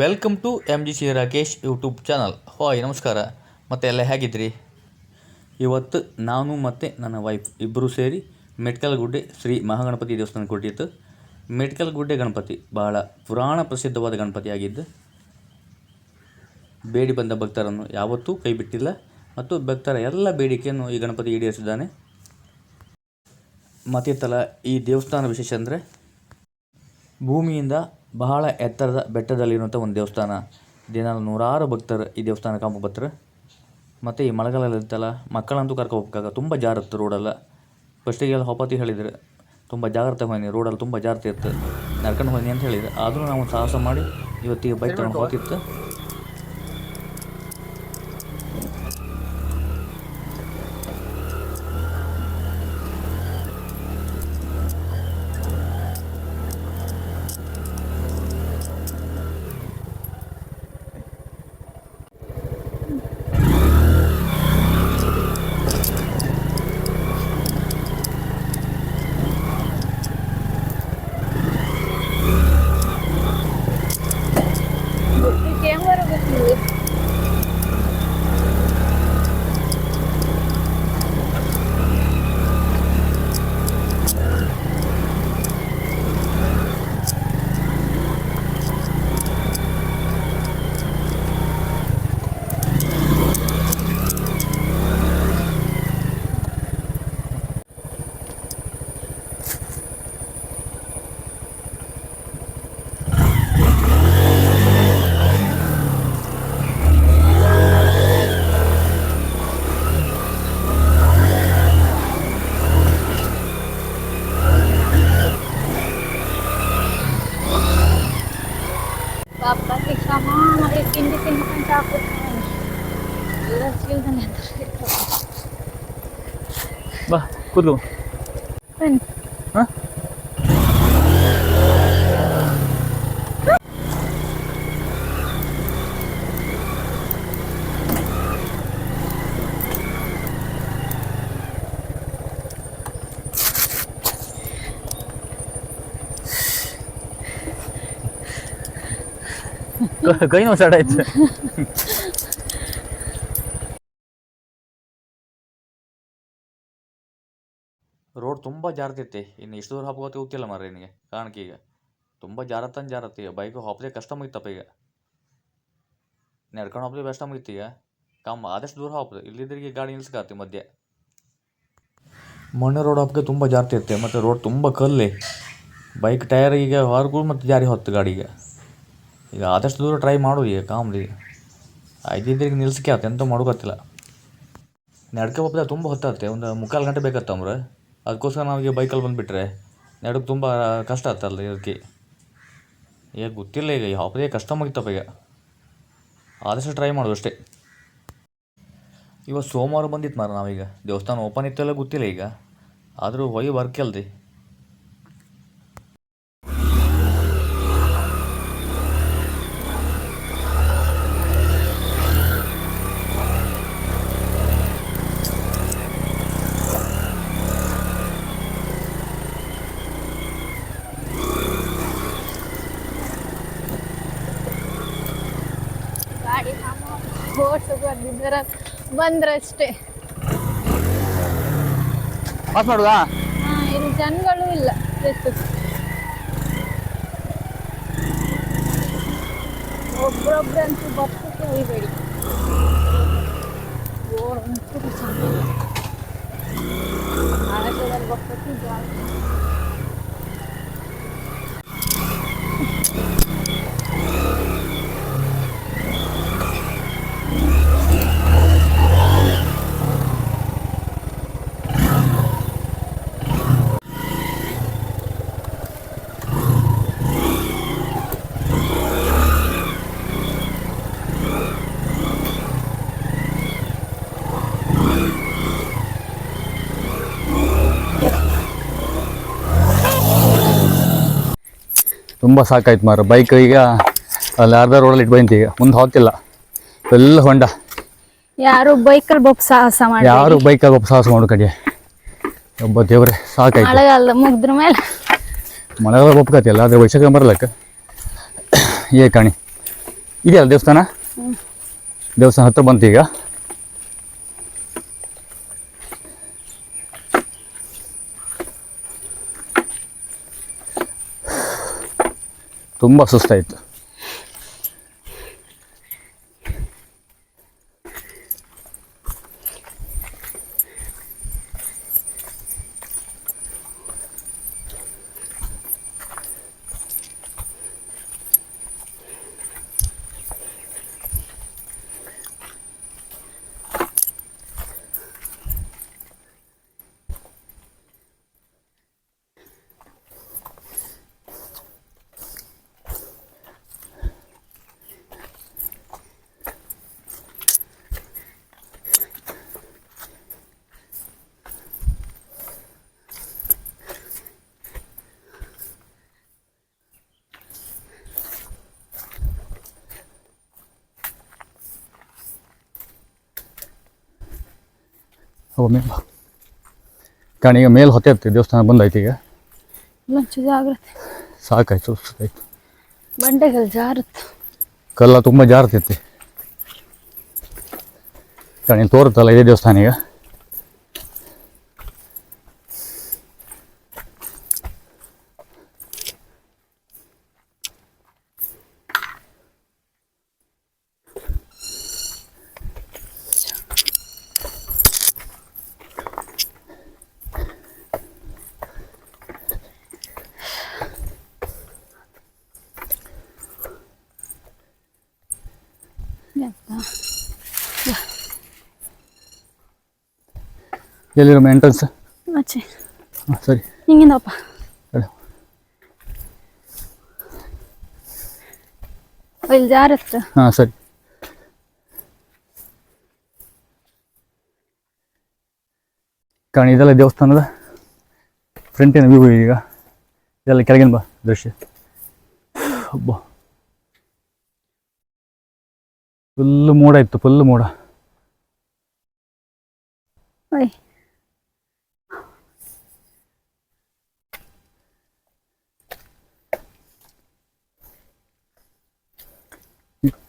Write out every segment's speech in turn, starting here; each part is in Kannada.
Welcome to MGC Rakesh YouTube channel. Hi ನಮಸ್ಕಾರ. ಮತ್ತೆ ಎಲ್ಲ ಹೇಗಿದ್ರಿ? ಇವತ್ತು ನಾನು ಮತ್ತು ನನ್ನ ವೈಫ್ ಇಬ್ಬರು ಸೇರಿ ಮೆಟ್ಕಲಗುಡ್ಡೆ ಶ್ರೀ ಮಹಾಗಣಪತಿ ದೇವಸ್ಥಾನಕ್ಕೆ ಕೊಟ್ಟಿತ್ತು. ಮೆಟ್ಕಲಗುಡ್ಡೆ ಗಣಪತಿ ಬಹಳ ಪುರಾಣ ಪ್ರಸಿದ್ಧವಾದ ಗಣಪತಿಯಾಗಿದ್ದು ಬೇಡಿ ಬಂದ ಭಕ್ತರನ್ನು ಯಾವತ್ತೂ ಕೈ ಬಿಟ್ಟಿಲ್ಲ ಮತ್ತು ಭಕ್ತರ ಎಲ್ಲ ಬೇಡಿಕೆಯನ್ನು ಈ ಗಣಪತಿ ಈಡೇರಿಸಿದ್ದಾನೆ. ಮತ್ತಿತ್ತಲ ಈ ದೇವಸ್ಥಾನ ವಿಶೇಷ ಅಂದರೆ ಭೂಮಿಯಿಂದ ಬಹಳ ಎತ್ತರದ ಬೆಟ್ಟದಲ್ಲಿರುವಂಥ ಒಂದು ದೇವಸ್ಥಾನ. ದಿನ ನೂರಾರು ಭಕ್ತರು ಈ ದೇವಸ್ಥಾನ ಬರ್ತಾರೆ. ಮತ್ತು ಈ ಮಳೆಗಾಲದಲ್ಲಿತ್ತಲ್ಲ ಮಕ್ಕಳಂತೂ ಕರ್ಕೋಬೇಕಾಗ ತುಂಬ ಜಾರತ್ತೆ ರೋಡೆಲ್ಲ. ಫಸ್ಟಿಗೆಲ್ಲ ಹೊಪತಿ ಹೇಳಿದ್ರು ತುಂಬ ಜಾಗ್ರತೆ ಹೋಗಿ ರೋಡಲ್ಲಿ ತುಂಬ ಜಾಗ್ರತೆ ಇತ್ತು, ನಡ್ಕೊಂಡು ಹೋಗಿ ಅಂತ ಹೇಳಿದ್ರು. ಆದರೂ ನಾವು ಸಾಹಸ ಮಾಡಿ ಇವತ್ತಿಗೆ ಬೈಕ್ ತಗೊಂಡು ಹೋಗ್ತಿತ್ತು. Babalik sama malitin-litin kan takut kan. Skill kan itu. Bah, kudu. Kan. Hah? ಕೈ ನೋವು ಸ್ಟಾರ್ಟ್ ಆಯ್ತು. ರೋಡ್ ತುಂಬ ಜಾರತೈತಿ. ಇನ್ನು ಇಷ್ಟು ದೂರ ಹಾಕೋತಿ ಹೋಗ್ತಿಲ್ಲ ಮಾರ್ರೆ ನಿನಗೆ ಕಾರಣಕ್ಕೆ ಈಗ ತುಂಬ ಜಾರತ್ತೆ. ಈಗ ಬೈಕು ಹಾಕೋದೇ ಕಷ್ಟ ಮುಗಿತಪ್ಪ. ಈಗ ನಡ್ಕೊಂಡು ಹೋಗೋದೇ ಬೆಸ್ಟ್ ಮುಗಿತು. ಈಗ ಆದಷ್ಟು ದೂರ ಹಾಕೋದು, ಇಲ್ಲಿದ್ರಿಗೆ ಗಾಡಿ ನಿಲ್ಸ್ಕಾತಿ ಮಧ್ಯೆ. ಮಣ್ಣು ರೋಡ್ ಹಾಕೋಕೆ ತುಂಬ ಜಾರ್ತಿರುತ್ತೆ ಮತ್ತು ರೋಡ್ ತುಂಬ ಕಲ್ಲಿ. ಬೈಕ್ ಟೈರ್ ಈಗ ಹೊರಗೂ ಮತ್ತು ಜಾರಿ ಹೊತ್ತು ಗಾಡಿಗೆ. ಈಗ ಆದಷ್ಟು ದೂರ ಟ್ರೈ ಮಾಡೋದು. ಈಗ ಕಾಮ್ಲಿ ಐದಿದ್ರಿಗೆ ನಿಲ್ಸಕ್ಕೆ ಆಗುತ್ತೆ, ಎಂತ ಮಾಡೋಕತ್ತಿಲ್ಲ. ನಡ್ಕೆ ಹೋಗ್ತಾ ತುಂಬ ಹೊತ್ತಾಗುತ್ತೆ, ಒಂದು 3/4 ಗಂಟೆ ಬೇಕಾಗ್ತಂಬ್ರೆ. ಅದಕ್ಕೋಸ್ಕರ ನಾವೀಗ ಬೈಕಲ್ಲಿ ಬಂದುಬಿಟ್ರೆ ನಡಕ್ಕೆ ತುಂಬ ಕಷ್ಟ ಆಗ್ತಲ್ಲ. ಇದಕ್ಕೆ ಈಗ ಗೊತ್ತಿಲ್ಲ, ಈಗ ಯಾವುದೇ ಕಷ್ಟ ಮುಗಿತಪ್ಪ. ಈಗ ಆದಷ್ಟು ಟ್ರೈ ಮಾಡೋದು ಅಷ್ಟೇ. ಇವತ್ತು ಸೋಮವಾರ ಬಂದಿತ್ತು ಮಾರ. ನಾವೀಗ ದೇವಸ್ಥಾನ ಓಪನ್ ಇತ್ತೆಲ್ಲ ಗೊತ್ತಿಲ್ಲ ಈಗ, ಆದರೂ ಹೋಗಿ ಬರ್ಕೆಲ್ದಿ. ಗಾಡಿ ಓಡಿಸೋದಿದ್ದರ ಬಂದ್ರಷ್ಟೇ. ಪಾಸ್ ಮಾಡುದಾ? ಇಲ್ಲಿ ಜನಗಳು ಇಲ್ಲ. ಒಬ್ರೊಬ್ರಂತೂ ಬರ್ತಕ್ಕೆ ಹೋಯ್ಬೇಡಿ. ಓಡಂತೂ ಚೆನ್ನಾಗಿ ಆಳದಲ್ಲಿ ಬರ್ತಕ್ಕೆ ಜಾಸ್ತಿ. ತುಂಬ ಸಾಕಾಯ್ತು ಮಾರ. ಬೈಕ್ ಈಗ ಅಲ್ಲಿ ಅರ್ಧ ರೋಡಲ್ಲಿ ಇಟ್ಟು ಬಂತು. ಈಗ ಮುಂದೆ ಹೋಗ್ತಿಲ್ಲ, ಎಲ್ಲ ಹೊಂಡ. ಯಾರು ಬೈಕಲ್ಲಿ ಬೊಪ್ಪ ಸಾಹಸ ಮಾಡಿ, ಯಾರು ಬೈಕಲ್ಲಿ ಒಬ್ಬ ಸಾಹಸ ಮಾಡು ಕಡೆ. ಒಬ್ಬ ದೇವ್ರೆ ಸಾಕಾಯ್ತು. ಮಳೆಗಾಲ ಮುಗಿದ್ರ ಮೇಲೆ ಮಳೆಗಾಲ ಒಪ್ಕತಿಯಲ್ಲ, ಆದರೆ ವೈಶಾಖ ಬರಲಕ್ಕ ಏ ಕಾಣಿ ಇದೆಯಲ್ಲ ದೇವಸ್ಥಾನ, ದೇವಸ್ಥಾನ ಹತ್ರ ಬಂತು ಈಗ. ತುಂಬ ಸುಸ್ತಾಯಿತು. ಮೇಲೆ ಕಾರಣ ಈಗ ಮೇಲೆ ಹೊತ್ತೆ ದೇವಸ್ಥಾನ ಬಂದಾಯ್ತು ಈಗ. ಲಂಚ ಜಾಗ್ರತೆ, ಸಾಕಾಯ್ತು, ಸುಸ್ತಾಯ್ತು. ಬಂಡೆಗಳು ಜಾರುತ್ತೆ. ಕಲ್ಲ ತುಂಬ ಜಾರತೈತಿ. ಕಾರಣ ತೋರುತ್ತಲ್ಲ ಇದೇ ದೇವಸ್ಥಾನ ಈಗ. ಎಲ್ಲಿರಮ್ಮ ಎಂಟ್ರೆನ್ಸ್? ಆಚೆ ಹಾಂ ಸರಿ, ಹಿಂಗಿಂದಪ್ಪ. ಹೇಳು. ಇಲ್ಲಿ ಜಾರತ್ತ. ಹಾಂ ಸರಿ. ಕಾರಣ ಇದೆಲ್ಲ ದೇವಸ್ಥಾನದ ಫ್ರಂಟಿನ ವ್ಯೂ ಈಗ. ಇದೆಲ್ಲ ಕೆಳಗಿನ ಬಾ ದೃಶ್ಯ. ಹಬ್ಬ ಫುಲ್ಲು ಮೋಡ ಇತ್ತು, ಫುಲ್ಲು ಮೋಡ. ಓಯ್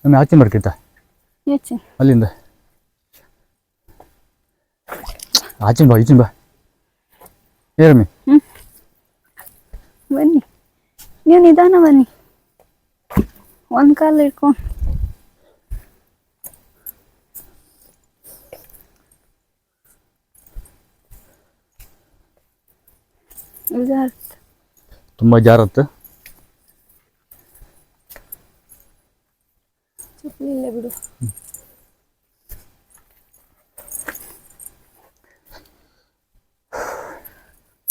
ನಮಗೆ ಆಚೆ ಬರ್ಕಿತ್ತ ಯೋಚನೆ ಅಲ್ಲಿಂದ ಆಚಿನ ಬಾ, ಈಚಿನ ಬಾ. ಏರಮ್ಮಿ ಬನ್ನಿ, ನೀವು ನಿಧಾನ ಬನ್ನಿ. ಒಂದು ಕಾಲು ಇಟ್ಕೊಂಡು ಜಾರತ್ತೆ. ತುಂಬ ಜಾರತ್ತೆ. ಇಲ್ಲ ಬಿಡು.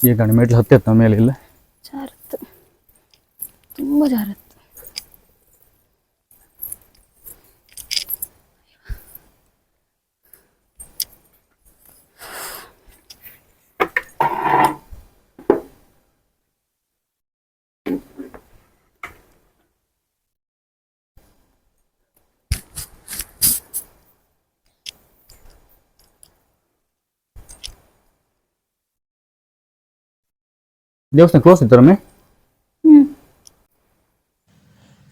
ಈಗ ಮೆಟ್ಲು ಹತ್ತೈತೆ ನಮ್ಮ ಮೇಲೆ. ಇಲ್ಲ ಜಾರತ್ತೆ, ತುಂಬ ಜಾರತ್ತೆ. ದೇವಸ್ಥಾನ ಕ್ಲೋಸ್ ಇತ್ತು ರಮ್ಮೆ.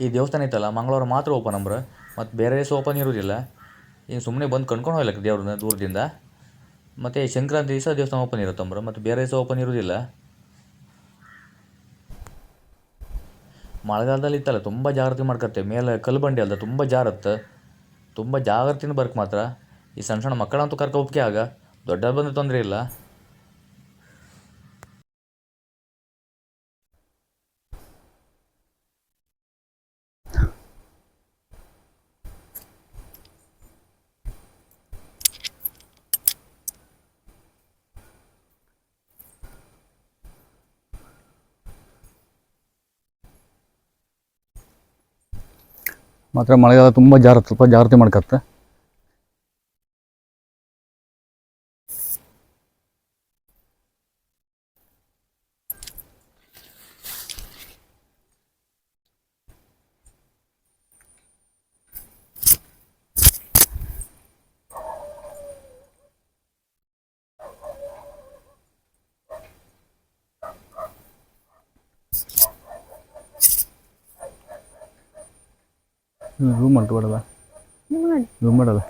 ಈ ದೇವಸ್ಥಾನ ಐತಲ್ಲ ಮಂಗಳವಾರ ಮಾತ್ರ ಓಪನ್ ಅಂಬ್ರೆ, ಮತ್ತು ಬೇರೆ ದಿವಸ ಓಪನ್ ಇರೋದಿಲ್ಲ. ಈಗ ಸುಮ್ಮನೆ ಬಂದು ಕಣ್ಕೊಂಡು ಹೋಗ್ಲಕ್ಕ ದೇವ್ರನ್ನ ದೂರದಿಂದ. ಮತ್ತು ಸಂಕ್ರಾಂತಿ ದಿವಸ ದೇವಸ್ಥಾನ ಓಪನ್ ಇರುತ್ತಂಬ್ರೆ, ಮತ್ತು ಬೇರೆ ದಿವಸ ಓಪನ್ ಇರೋದಿಲ್ಲ. ಮಳೆಗಾಲದಲ್ಲಿ ಇತ್ತಲ್ಲ ತುಂಬ ಜಾಗ್ರತೆ ಮಾಡ್ಕತ್ತೆ. ಮೇಲೆ ಕಲ್ಲು ಬಂಡೆ ಅಲ್ಲ, ತುಂಬ ಜಾರತ್ತೆ. ತುಂಬ ಜಾಗ್ರತೆಯಿಂದ ಬರ್ಕ್ ಮಾತ್ರ. ಈ ಸಣ್ಣ ಸಣ್ಣ ಮಕ್ಕಳಂತೂ ಕರ್ಕೊ ಹೋಗ್ಕೆ ಆಗ, ದೊಡ್ಡವ್ರು ಬಂದರೆ ತೊಂದರೆ ಇಲ್ಲ. ಮಾತ್ರ ಮಳೆಗಾಲ ತುಂಬ ಜಾರತ್ತೆ, ಸ್ವಲ್ಪ ಜಾಗ್ರತೆ ಮಾಡ್ಕತ್ತೆ. ರೂಮ್ ಮಾಡ್ಕೊಡಲ್ಲ ಮಾಡಿ ರೂಮ್ ಮಾಡಲ್ಲ